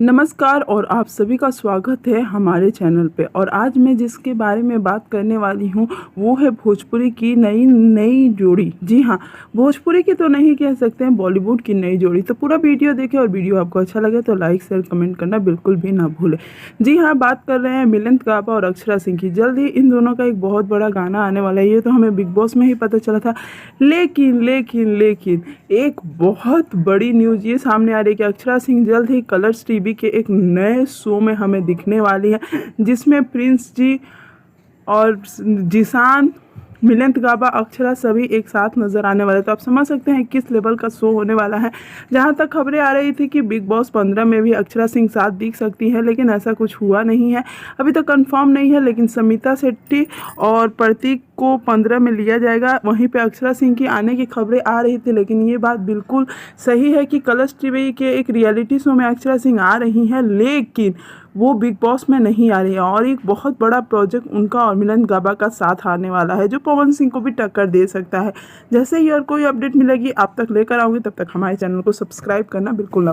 नमस्कार और आप सभी का स्वागत है हमारे चैनल पे। और आज मैं जिसके बारे में बात करने वाली हूँ वो है भोजपुरी की नई नई जोड़ी। जी हाँ, भोजपुरी की तो नहीं कह सकते हैं, बॉलीवुड की नई जोड़ी। तो पूरा वीडियो देखें और वीडियो आपको अच्छा लगे तो लाइक शेयर कमेंट करना बिल्कुल भी ना भूलें। जी हाँ, बात कर रहे हैं मिलिंद गाबा और अक्षरा सिंह की। जल्द ही इन दोनों का एक बहुत बड़ा गाना आने वाला है, ये तो हमें बिग बॉस में ही पता चला था। लेकिन एक बहुत बड़ी न्यूज़ ये सामने आ रही है कि अक्षरा सिंह जल्द ही कलर्स टीवी के एक नए शो में हमें दिखने वाली है, जिसमें प्रिंस जी और जिशान, मिलिंद गाबा, अक्षरा सभी एक साथ नजर आने वाले। तो आप समझ सकते हैं किस लेवल का शो होने वाला है। जहां तक खबरें आ रही थी कि बिग बॉस 15 में भी अक्षरा सिंह साथ दिख सकती है, लेकिन ऐसा कुछ हुआ नहीं है, अभी तक कंफर्म नहीं है। लेकिन समिता शेट्टी और प्रतीक को 15 में लिया जाएगा। वहीं पे अक्षरा सिंह की आने की खबरें आ रही थी, लेकिन ये बात बिल्कुल सही है कि कलर्स टीवी के एक रियलिटी शो में अक्षरा सिंह आ रही हैं, लेकिन वो बिग बॉस में नहीं आ रही है। और एक बहुत बड़ा प्रोजेक्ट उनका और मिलिंद गाबा का साथ आने वाला है, जो पवन सिंह को भी टक्कर दे सकता है। जैसे ही और कोई अपडेट मिलेगी आप तक लेकर आऊँगी, तब तक हमारे चैनल को सब्सक्राइब करना बिल्कुल ना